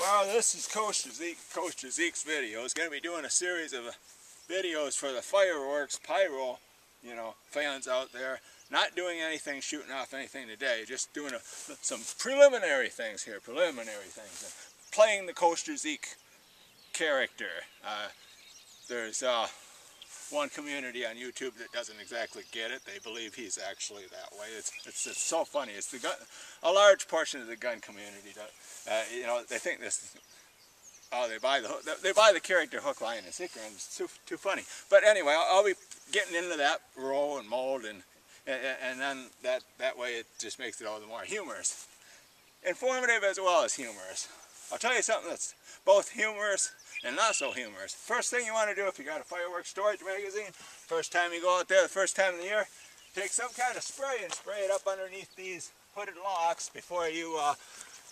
Well, this is Coach Zeke's video. He's going to be doing a series of videos for the fireworks, pyro, fans out there. Not doing anything, shooting off anything today. Just doing some preliminary things here, playing the Coach Zeke character. There's one community on YouTube that doesn't exactly get it. They believe he's actually that way. It's so funny. It's a large portion of the gun community. They think this. Oh, they buy the character hook, line, and sinker, and it's too funny. But anyway, I'll be getting into that roll and mold, and then that way it just makes it all the more humorous, informative as well as humorous. I'll tell you something that's both humorous and not so humorous. First thing you want to do if you got a fireworks storage magazine, first time you go out there, the first time of the year, take some kind of spray and spray it up underneath these hooded locks before you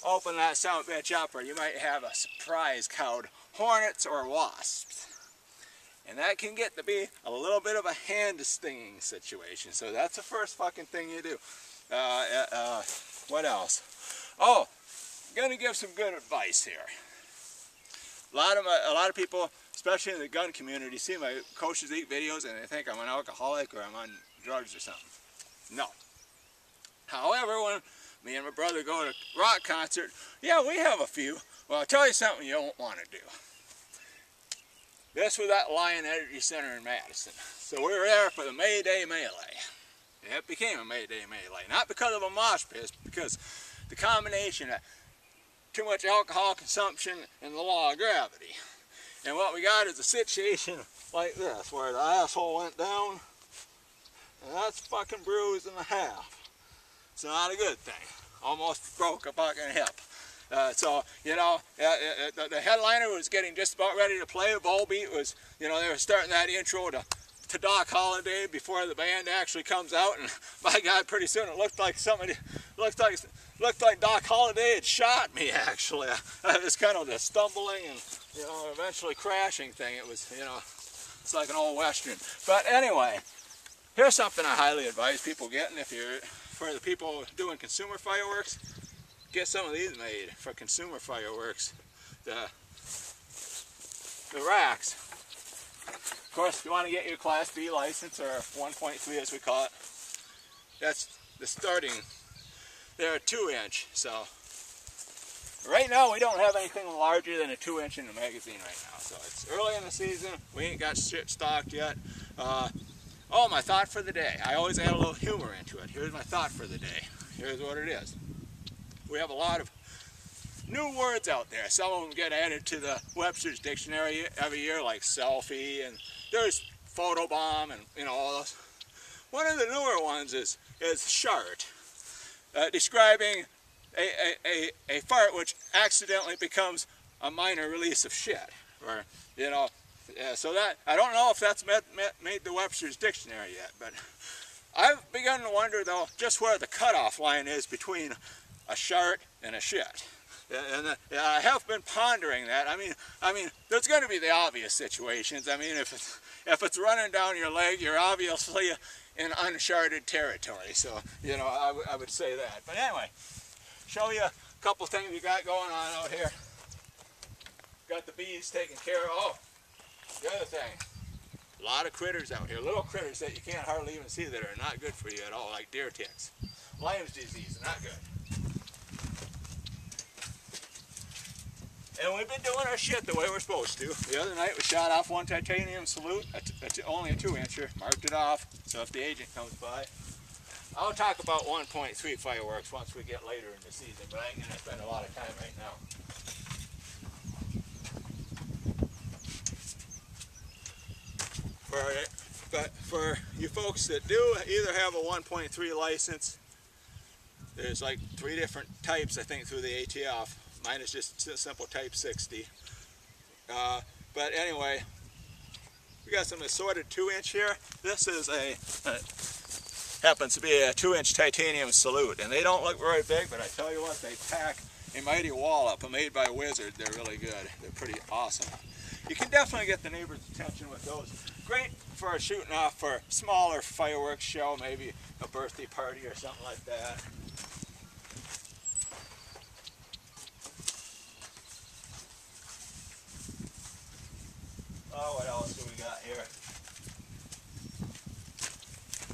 open that son of a bitch up, or you might have a surprise called hornets or wasps. And that can get to be a little bit of a hand stinging situation. So that's the first fucking thing you do. What else? Oh, I'm gonna give some good advice here. A lot of people, especially in the gun community, see my Coach Zeke videos and they think I'm an alcoholic or I'm on drugs or something. No. However, when me and my brother go to a rock concert, yeah, we have a few. Well, I'll tell you something you don't want to do. This was that Lion Energy Center in Madison. So we were there for the May Day Melee. It became a May Day Melee. Not because of a mosh pit, because the combination of too much alcohol consumption and the law of gravity. And what we got is a situation like this, where the asshole went down, and that's fucking bruised in half. It's not a good thing. Almost broke a fucking hip. The headliner was getting just about ready to play. Volbeat was, they were starting that intro to Doc Holliday before the band actually comes out, and by God, pretty soon it looked like looked like Doc Holliday had shot me. Actually, it was kind of the stumbling and eventually crashing thing. It was it's like an old western. But anyway, here's something I highly advise people getting for the people doing consumer fireworks. Get some of these made for consumer fireworks. The racks. Of course, if you want to get your Class B license, or 1.3 as we call it, that's the starting. They're a 2-inch, so right now we don't have anything larger than a 2-inch in the magazine right now. So it's early in the season, we ain't got shit stocked yet. Oh, my thought for the day. I always add a little humor into it. Here's my thought for the day. Here's what it is. We have a lot of new words out there. Some of them get added to the Webster's Dictionary every year, like selfie, and there's photobomb, and all those. One of the newer ones is shart, describing a fart which accidentally becomes a minor release of shit, or so that I don't know if that's made the Webster's Dictionary yet, but I've begun to wonder though just where the cutoff line is between a shart and a shit. And I have been pondering that. I mean, there's going to be the obvious situations. I mean, if it's running down your leg, you're obviously in uncharted territory. So, I would say that. But anyway, show you a couple things we got going on out here. Got the bees taken care of. Oh, the other thing, a lot of critters out here. Little critters that you can't hardly even see that are not good for you at all, like deer ticks. Lyme's disease, not good. And we've been doing our shit the way we're supposed to. The other night we shot off one titanium salute, only a 2-incher, marked it off, so if the agent comes by. I'll talk about 1.3 fireworks once we get later in the season, but I ain't going to spend a lot of time right now. But for you folks that do either have a 1.3 license, there's like 3 different types, I think, through the ATF. Mine is just a simple type 60. But anyway, we got some assorted 2-inch here. This is happens to be a 2-inch titanium salute, and they don't look very big, but I tell you what, they pack a mighty wallop. Made by Wizard. They're really good. They're pretty awesome. You can definitely get the neighbors' attention with those. Great for shooting off for a smaller fireworks show, maybe a birthday party or something like that.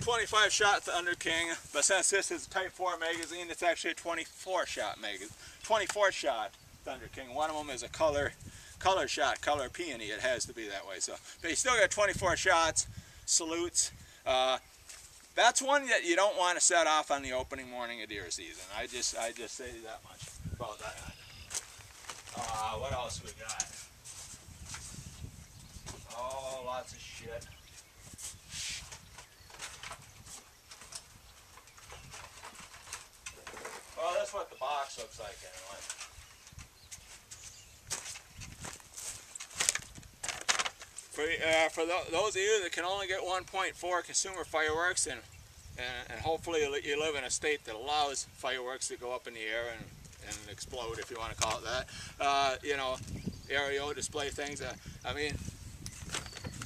25 shot Thunder King, but since this is a Type 4 magazine, it's actually a 24 shot magazine. 24 shot Thunder King. One of them is a color shot, color peony. It has to be that way. So, but you still got 24 shots, salutes. That's one that you don't want to set off on the opening morning of deer season. I just say that much about that. What else we got? Oh, lots of shit. Well, that's what the box looks like anyway. For those of you that can only get 1.4 consumer fireworks, and hopefully you live in a state that allows fireworks to go up in the air and explode, if you want to call it that, you know, aerial display things. I mean,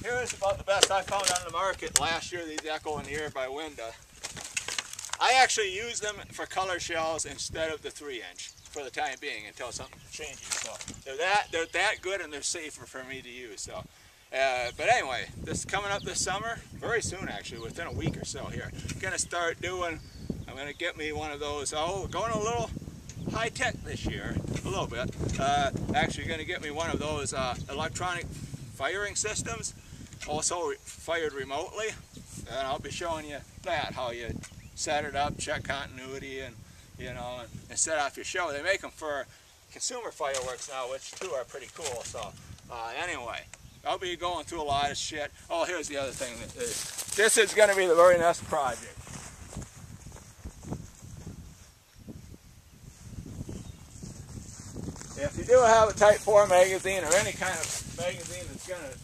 here's about the best I found on the market last year. These Echo in the Air by Winda. I actually use them for color shells instead of the 3-inch for the time being until something changes. So they're that good, and they're safer for me to use. So, but anyway, this is coming up this summer, very soon actually, within a week or so here. I'm gonna start doing. I'm gonna get me one of those. Oh, we're going a little high tech this year, a little bit. Actually, gonna get me one of those electronic firing systems, also fired remotely, and I'll be showing you that, how you set it up, check continuity, and you know, and set off your show. They make them for consumer fireworks now, which too are pretty cool. So anyway, I'll be going through a lot of shit. Oh, here's the other thing. This is going to be the very next project. If you do have a Type 4 magazine or any kind of magazine that's going to...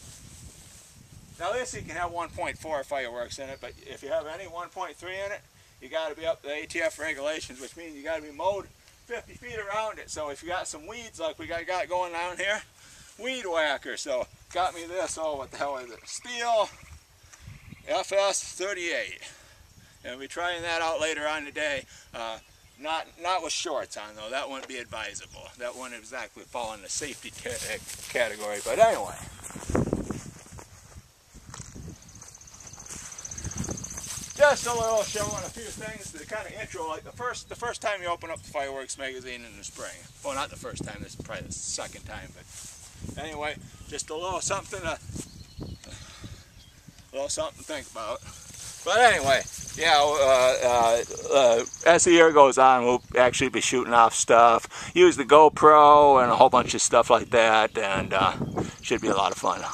Now this you can have 1.4 fireworks in it, but if you have any 1.3 in it, you got to be up to the ATF regulations, which means you got to be mowed 50 feet around it. So if you got some weeds like we got going down here, weed whacker. So got me this, oh, what the hell is it? Steel FS38. And we'll be trying that out later on today. Not with shorts on though, that wouldn't be advisable. That wouldn't exactly fall in the safety category, but anyway. Just a little showing a few things, the kind of intro, like the first time you open up the fireworks magazine in the spring. Well, not the first time, this is probably the second time, but anyway, just a little something to think about. But anyway, yeah, as the year goes on, we'll actually be shooting off stuff, use the GoPro and a whole bunch of stuff like that, and should be a lot of fun.